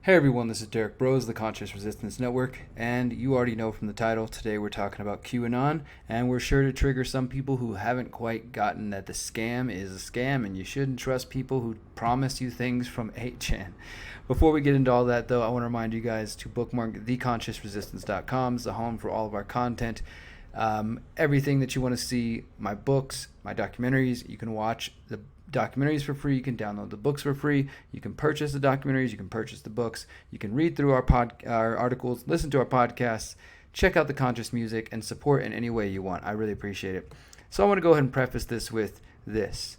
Hey everyone, this is Derrick Broze, the Conscious Resistance Network, and you already know from the title, today we're talking about QAnon, and we're sure to trigger some people who haven't quite gotten that the scam is a scam, and you shouldn't trust people who promise you things from 8chan. Before we get into all that, though, I want to remind you guys to bookmark theconsciousresistance.com. It's the home for all of our content. Everything that you want to see, my books, my documentaries, you can watch the documentaries for free. You can download the books for free. You can purchase the documentaries. You can purchase the books. You can read through our articles, listen to our podcasts, check out the conscious music, and support in any way you want. I really appreciate it. So I want to go ahead and preface this with this.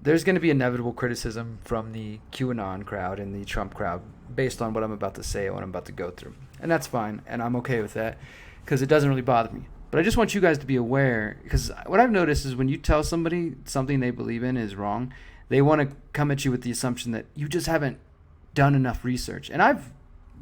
There's going to be inevitable criticism from the QAnon crowd and the Trump crowd based on what I'm about to say and what I'm about to go through. And that's fine, and I'm okay with that because it doesn't really bother me. But I just want you guys to be aware, because what I've noticed is when you tell somebody something they believe in is wrong, they want to come at you with the assumption that you just haven't done enough research. And I've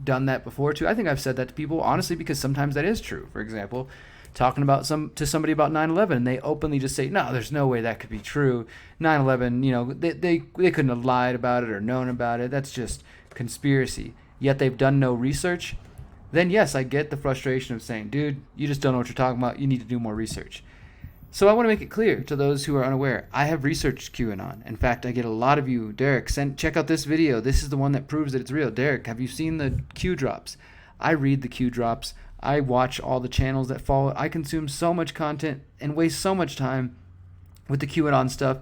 done that before too. I think I've said that to people, honestly, because sometimes that is true. For example, talking about to somebody about 9/11, and they openly just say, no, there's no way that could be true. 9/11, they couldn't have lied about it or known about it. That's just conspiracy. Yet they've done no research. Then yes, I get the frustration of saying, dude, you just don't know what you're talking about. You need to do more research. So I want to make it clear to those who are unaware. I have researched QAnon. In fact, I get a lot of you, Derrick, check out this video. This is the one that proves that it's real. Derrick, have you seen the Q drops? I read the Q drops. I watch all the channels that follow. I consume so much content and waste so much time with the QAnon stuff,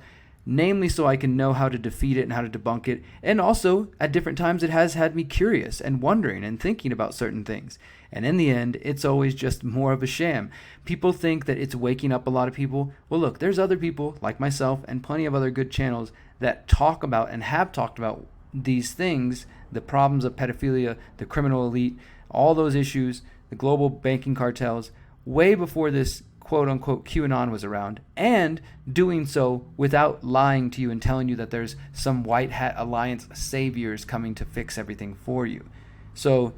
namely so I can know how to defeat it and how to debunk it. And also, at different times, it has had me curious and wondering and thinking about certain things. And in the end, it's always just more of a sham. People think that it's waking up a lot of people. Well, look, there's other people like myself and plenty of other good channels that talk about and have talked about these things, the problems of pedophilia, the criminal elite, all those issues, the global banking cartels, way before this quote-unquote QAnon was around, and doing so without lying to you and telling you that there's some white hat alliance saviors coming to fix everything for you. So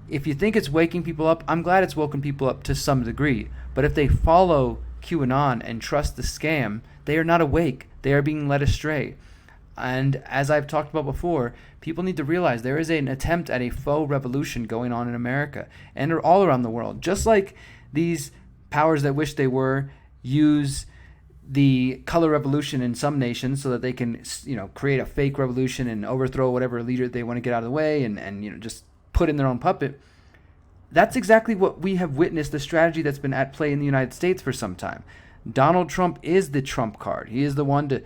if you think it's waking people up, I'm glad it's woken people up to some degree. But if they follow QAnon and trust the scam, they are not awake. They are being led astray. And as I've talked about before, people need to realize there is an attempt at a faux revolution going on in America and all around the world. Just like these powers that wish they were use the color revolution in some nations so that they can, create a fake revolution and overthrow whatever leader they want to get out of the way and just put in their own puppet. That's exactly what we have witnessed, the strategy that's been at play in the United States for some time. Donald Trump is the Trump card. He is the one to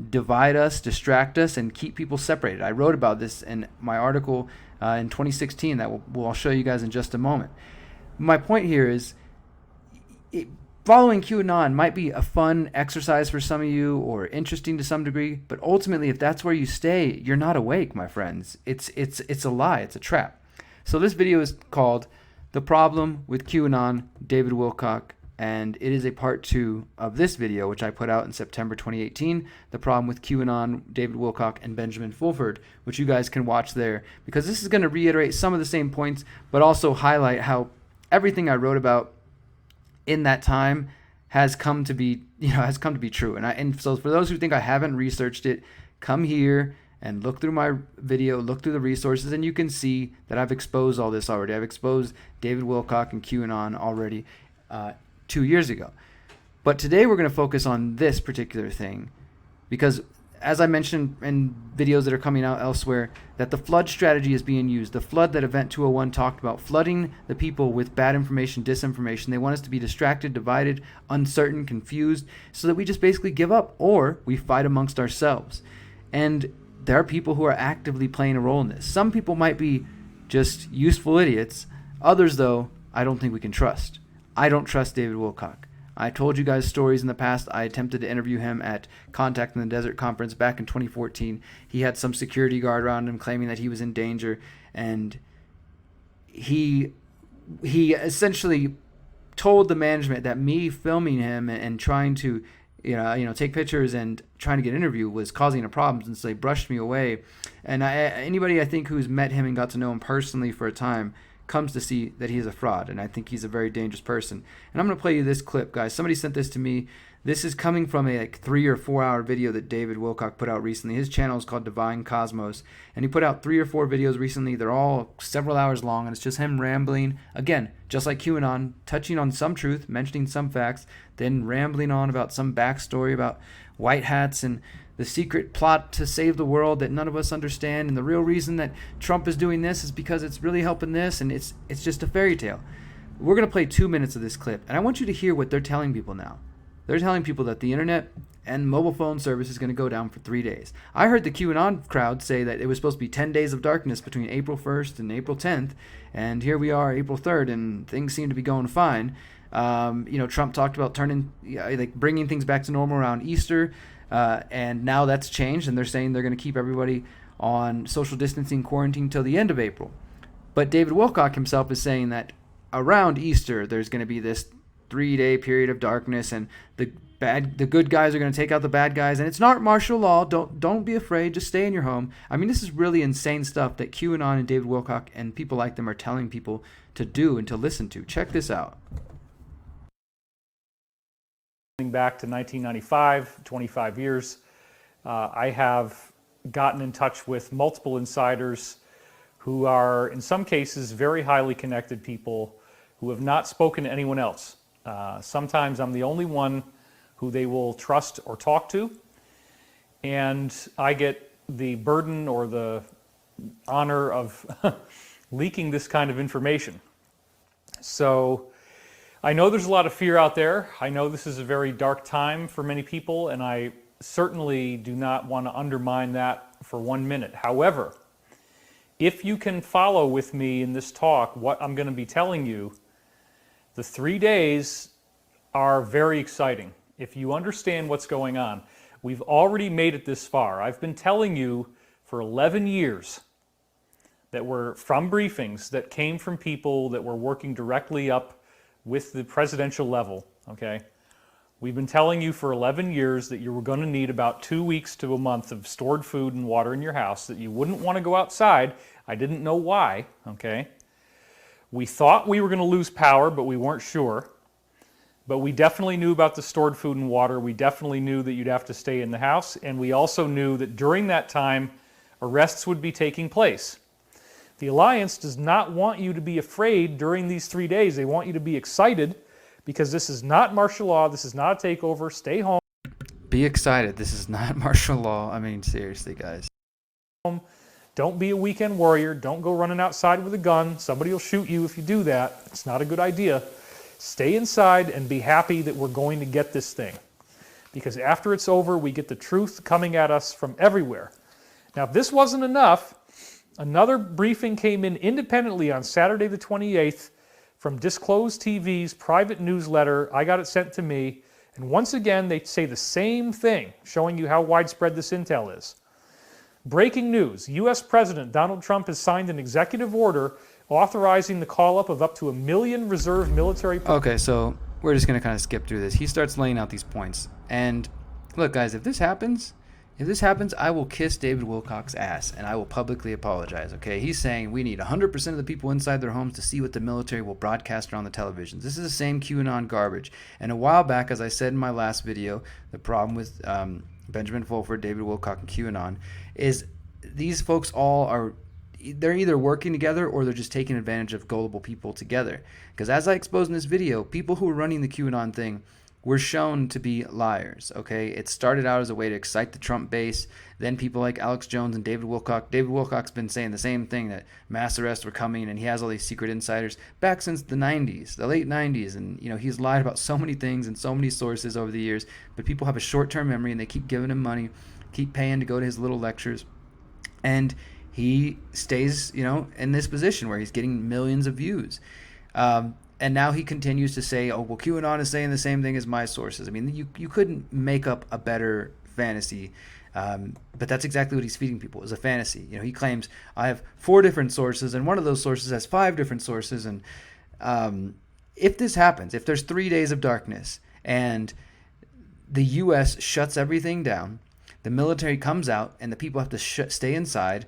divide us, distract us, and keep people separated. I wrote about this in my article in 2016 that I'll show you guys in just a moment. My point here is, following QAnon might be a fun exercise for some of you or interesting to some degree, but ultimately, if that's where you stay, you're not awake, my friends. It's a lie. It's a trap. So this video is called "The Problem with QAnon," David Wilcock, and it is a part 2 of this video, which I put out in September 2018, "The Problem with QAnon," David Wilcock and Benjamin Fulford, which you guys can watch there, because this is going to reiterate some of the same points, but also highlight how everything I wrote about in that time has come to be true. And so for those who think I haven't researched it, come here and look through my video, look through the resources, and you can see that I've exposed all this already. I've exposed David Wilcock and QAnon already 2 years ago. But today we're going to focus on this particular thing because, as I mentioned in videos that are coming out elsewhere, that the flood strategy is being used. The flood that Event 201 talked about, flooding the people with bad information, disinformation. They want us to be distracted, divided, uncertain, confused, so that we just basically give up or we fight amongst ourselves. And there are people who are actively playing a role in this. Some people might be just useful idiots. Others, though, I don't think we can trust. I don't trust David Wilcock. I told you guys stories in the past. I attempted to interview him at Contact in the Desert conference back in 2014. He had some security guard around him claiming that he was in danger, and he essentially told the management that me filming him and trying to take pictures and trying to get an interview was causing a problem, and so they brushed me away. And anybody I think who's met him and got to know him personally for a time comes to see that he's a fraud, and I think he's a very dangerous person. And I'm going to play you this clip, guys. Somebody sent this to me. This is coming from a 3 or 4 hour video that David Wilcock put out recently. His channel is called Divine Cosmos, and he put out 3 or 4 videos recently. They're all several hours long, and it's just him rambling. Again, just like QAnon, touching on some truth, mentioning some facts, then rambling on about some backstory about white hats and the secret plot to save the world that none of us understand. And the real reason that Trump is doing this is because it's really helping this, and it's just a fairy tale. We're going to play 2 minutes of this clip, and I want you to hear what they're telling people now. They're telling people that the internet and mobile phone service is going to go down for 3 days. I heard the QAnon crowd say that it was supposed to be 10 days of darkness between April 1st and April 10th, and here we are, April 3rd, and things seem to be going fine. Trump talked about bringing things back to normal around Easter, and now that's changed, and they're saying they're going to keep everybody on social distancing quarantine till the end of April. But David Wilcock himself is saying that around Easter there's going to be this 3-day period of darkness, and the good guys are going to take out the bad guys, and it's not martial law. Don't be afraid. Just stay in your home. I mean, this is really insane stuff that QAnon and David Wilcock and people like them are telling people to do and to listen to. Check this out. Back to 1995, 25 years, I have gotten in touch with multiple insiders who are, in some cases, very highly connected people who have not spoken to anyone else. Sometimes I'm the only one who they will trust or talk to, and I get the burden or the honor of leaking this kind of information. So I know there's a lot of fear out there. I know this is a very dark time for many people, and I certainly do not want to undermine that for 1 minute. However, if you can follow with me in this talk what I'm going to be telling you, the 3 days are very exciting. If you understand what's going on, we've already made it this far. I've been telling you for 11 years that were from briefings that came from people that were working directly up with the presidential level, okay? We've been telling you for 11 years that you were going to need about 2 weeks to a month of stored food and water in your house, that you wouldn't want to go outside. I didn't know why, okay? We thought we were going to lose power, but we weren't sure. But we definitely knew about the stored food and water. We definitely knew that you'd have to stay in the house. And we also knew that during that time, arrests would be taking place. The Alliance does not want you to be afraid during these 3 days. They want you to be excited because this is not martial law. This is not a takeover. Stay home. Be excited. This is not martial law. I mean, seriously, guys. Don't be a weekend warrior. Don't go running outside with a gun. Somebody will shoot you if you do that. It's not a good idea. Stay inside and be happy that we're going to get this thing. Because after it's over, we get the truth coming at us from everywhere. Now, if this wasn't enough, another briefing came in independently on Saturday the 28th from Disclosed TV's private newsletter. I got it sent to me. And once again, they say the same thing, showing you how widespread this intel is. Breaking news. U.S. President Donald Trump has signed an executive order authorizing the call-up of up to 1 million reserve military... Okay, so we're just going to kind of skip through this. He starts laying out these points. And look, guys, if this happens, I will kiss David Wilcock's ass, and I will publicly apologize, okay? He's saying we need 100% of the people inside their homes to see what the military will broadcast on the televisions. This is the same QAnon garbage. And a while back, as I said in my last video, the problem with Benjamin Fulford, David Wilcock, and QAnon is these folks all are... they're either working together or they're just taking advantage of gullible people together. Because as I exposed in this video, people who were running the QAnon thing were shown to be liars, okay? It started out as a way to excite the Trump base. Then people like Alex Jones and David Wilcock. David Wilcock's been saying the same thing, that mass arrests were coming, and he has all these secret insiders back since the 90s, the late 90s. And, he's lied about so many things and so many sources over the years. But people have a short-term memory, and they keep giving him money, keep paying to go to his little lectures. And he stays, in this position where he's getting millions of views. And now he continues to say, oh, well, QAnon is saying the same thing as my sources. I mean, you couldn't make up a better fantasy. But that's exactly what he's feeding people, is a fantasy. He claims, I have 4 different sources, and one of those sources has 5 different sources. And if this happens, if there's 3 days of darkness and the U.S. shuts everything down, the military comes out, and the people have to stay inside,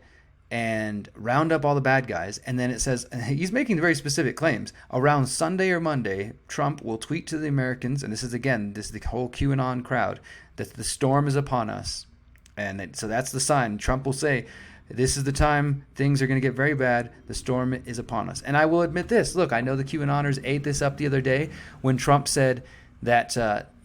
and round up all the bad guys. And then it says, he's making very specific claims. Around Sunday or Monday, Trump will tweet to the Americans, and this is the whole QAnon crowd, that the storm is upon us. And so that's the sign. Trump will say, this is the time things are going to get very bad. The storm is upon us. And I will admit this. Look, I know the QAnoners ate this up the other day when Trump said that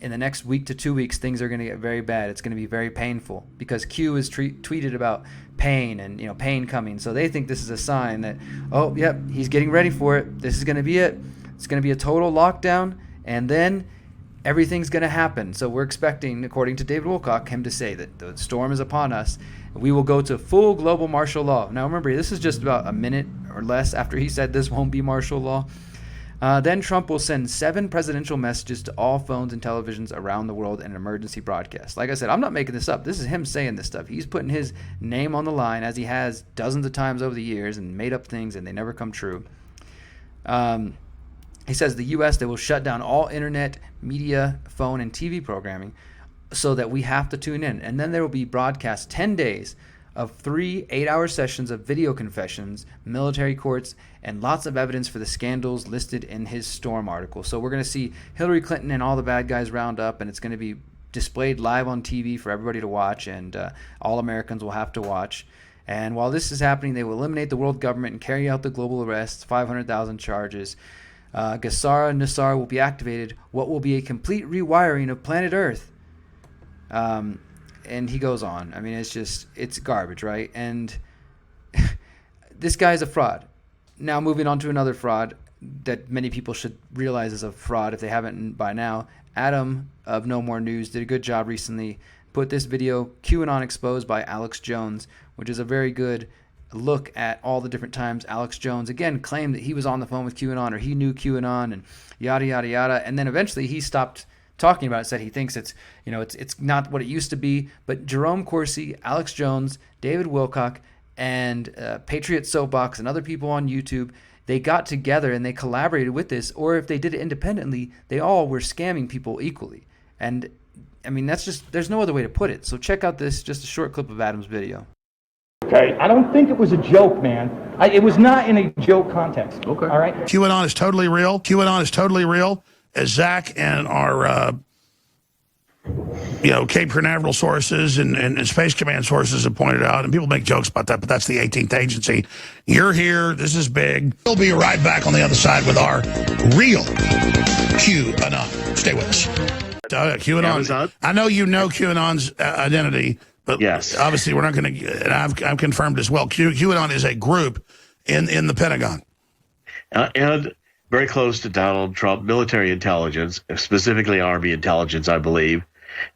in the next week to 2 weeks, things are going to get very bad. It's going to be very painful because Q has tweeted about pain and, pain coming. So they think this is a sign that, oh, yep, he's getting ready for it. This is going to be it. It's going to be a total lockdown. And then everything's going to happen. So we're expecting, according to David Wilcock, him to say that the storm is upon us. We will go to full global martial law. Now, remember, this is just about a minute or less after he said this won't be martial law. Then Trump will send 7 presidential messages to all phones and televisions around the world in an emergency broadcast. Like I said, I'm not making this up. This is him saying this stuff. He's putting his name on the line, as he has dozens of times over the years, and made up things, and they never come true. He says the U.S., they will shut down all internet, media, phone, and TV programming so that we have to tune in. And then there will be broadcast 10 days of 3 8-hour sessions of video confessions, military courts, and lots of evidence for the scandals listed in his Storm article. So we're going to see Hillary Clinton and all the bad guys round up, and it's going to be displayed live on TV for everybody to watch, and all Americans will have to watch. And while this is happening, they will eliminate the world government and carry out the global arrests, 500,000 charges. Gassara Nassar will be activated, what will be a complete rewiring of planet Earth. And he goes on. I mean, it's garbage, right? And this guy's a fraud. Now, moving on to another fraud that many people should realize is a fraud if they haven't by now. Adam of No More News did a good job recently. Put this video, QAnon Exposed by Alex Jones, which is a very good look at all the different times Alex Jones, again, claimed that he was on the phone with QAnon or he knew QAnon and yada, yada, yada. And then eventually he stopped talking about it, said he thinks it's not what it used to be. But Jerome Corsi, Alex Jones, David Wilcock, and Patriot Soapbox and other people on YouTube, they got together and they collaborated with this, or if they did it independently, they all were scamming people equally. And I mean, there's no other way to put it. So check out this, just a short clip of Adam's video. Okay, I don't think it was a joke, man. It was not in a joke context. Okay. All right? QAnon is totally real. QAnon is totally real. As Zach and our, Cape Canaveral sources and Space Command sources have pointed out, and people make jokes about that, but that's the 18th agency. You're here. This is big. We'll be right back on the other side with our real QAnon. Stay with us. QAnon. I know you know QAnon's identity, but yes, obviously we're not going to, and I've confirmed as well, QAnon is a group in the Pentagon. And very close to Donald Trump, military intelligence, specifically Army intelligence, I believe.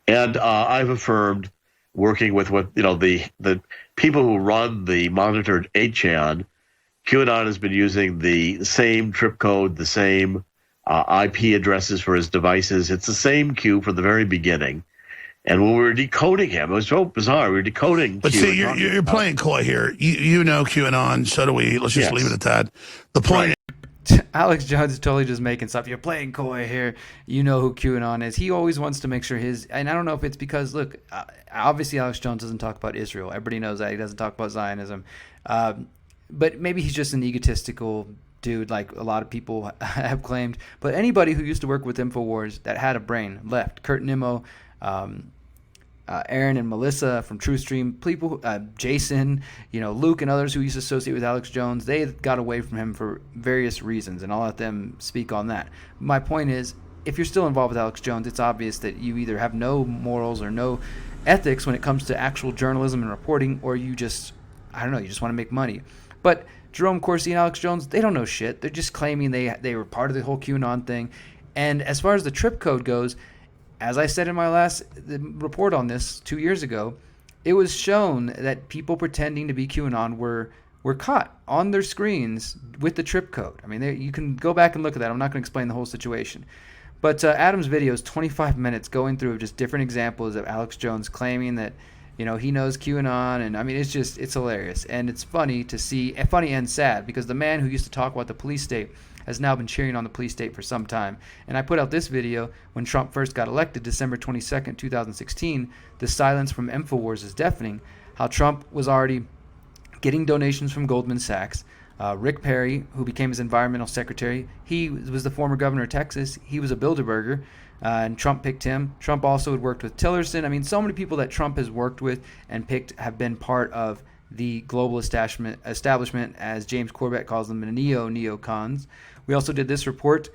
And I've affirmed, working with the people who run the monitored 8chan, QAnon has been using the same trip code, the same IP addresses for his devices. It's the same Q from the very beginning. And when we were decoding him, it was so bizarre. We were decoding. But Q, see, you're playing coy here. You know QAnon, so do we. Let's just leave it at that. The point. Alex Jones is totally just making stuff. You're playing coy here. You know who QAnon is. He always wants to make sure and I don't know if it's because, look, obviously Alex Jones doesn't talk about Israel. Everybody knows that. He doesn't talk about Zionism. But maybe he's just an egotistical dude, like a lot of people have claimed. But anybody who used to work with InfoWars that had a brain left. Kurt Nimmo, Aaron and Melissa from TrueStream, people, Jason, Luke and others who used to associate with Alex Jones, they got away from him for various reasons, and I'll let them speak on that. My point is, if you're still involved with Alex Jones, it's obvious that you either have no morals or no ethics when it comes to actual journalism and reporting, or you just, you just want to make money. But Jerome Corsi and Alex Jones, they don't know shit. They're just claiming they were part of the whole QAnon thing. And as far as the trip code goes, as I said in my last report on this 2 years ago, it was shown that people pretending to be QAnon were caught on their screens with the trip code. I mean, you can go back and look at that. I'm not going to explain the whole situation. But Adam's video is 25 minutes going through just different examples of Alex Jones claiming that, he knows QAnon. And I mean, it's hilarious. And it's funny to see, funny and sad, because the man who used to talk about the police state has now been cheering on the police state for some time. And I put out this video when Trump first got elected, December 22nd, 2016. The silence from InfoWars is deafening. How Trump was already getting donations from Goldman Sachs. Rick Perry, who became his environmental secretary, he was the former governor of Texas. He was a Bilderberger, and Trump picked him. Trump also had worked with Tillerson. I mean, so many people that Trump has worked with and picked have been part of the global establishment, as James Corbett calls them, the neocons. We also did this report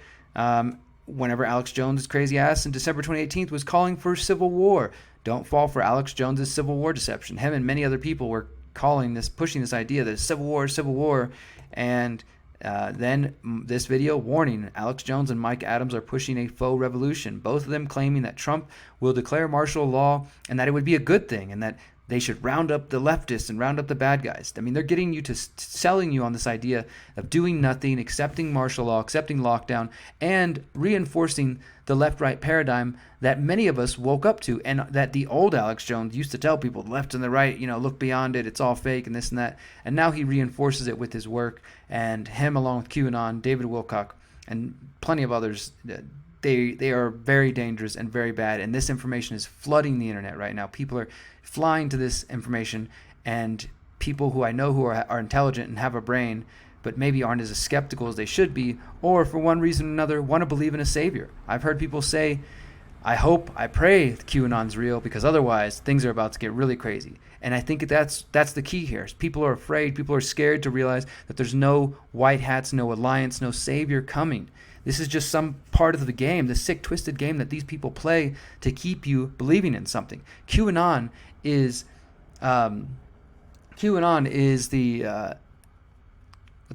whenever Alex Jones' crazy ass in December 2018 was calling for civil war. Don't fall for Alex Jones' civil war deception. Him and many other people were pushing this idea that civil war, and then this video warning Alex Jones and Mike Adams are pushing a faux revolution, both of them claiming that Trump will declare martial law and that it would be a good thing and that they should round up the leftists and round up the bad guys. I mean, they're getting you to selling you on this idea of doing nothing, accepting martial law, accepting lockdown, and reinforcing the left-right paradigm that many of us woke up to, and that the old Alex Jones used to tell people, the left and the right, look beyond it, it's all fake and this and that. And now he reinforces it with his work, and him along with QAnon, David Wilcock, and plenty of others. They are very dangerous and very bad, and this information is flooding the internet right now. People are flying to this information, and people who I know who are intelligent and have a brain, but maybe aren't as skeptical as they should be, or for one reason or another want to believe in a savior. I've heard people say, I pray QAnon's real, because otherwise things are about to get really crazy. And I think that's the key here. People are afraid, people are scared to realize that there's no white hats, no alliance, no savior coming. This is just some part of the game, the sick, twisted game that these people play to keep you believing in something. QAnon is the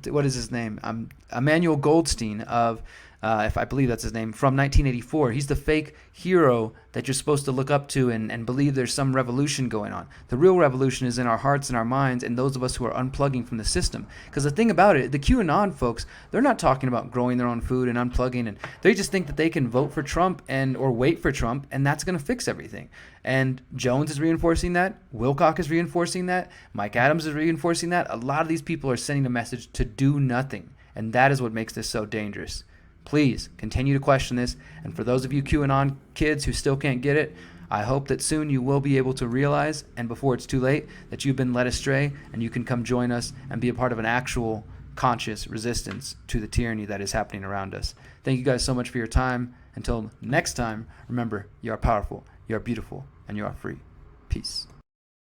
what is his name? Emmanuel Goldstein of, if I believe that's his name, from 1984. He's the fake hero that you're supposed to look up to and believe there's some revolution going on. The real revolution is in our hearts and our minds, and those of us who are unplugging from the system. Because the thing about it, the QAnon folks, they're not talking about growing their own food and unplugging, and they just think that they can vote for Trump or wait for Trump, and that's going to fix everything. And Jones is reinforcing that. Wilcock is reinforcing that. Mike Adams is reinforcing that. A lot of these people are sending a message to do nothing, and that is what makes this so dangerous. Please continue to question this. And for those of you QAnon kids who still can't get it, I hope that soon you will be able to realize, and before it's too late, that you've been led astray and you can come join us and be a part of an actual conscious resistance to the tyranny that is happening around us. Thank you guys so much for your time. Until next time, remember, you are powerful, you are beautiful, and you are free. Peace.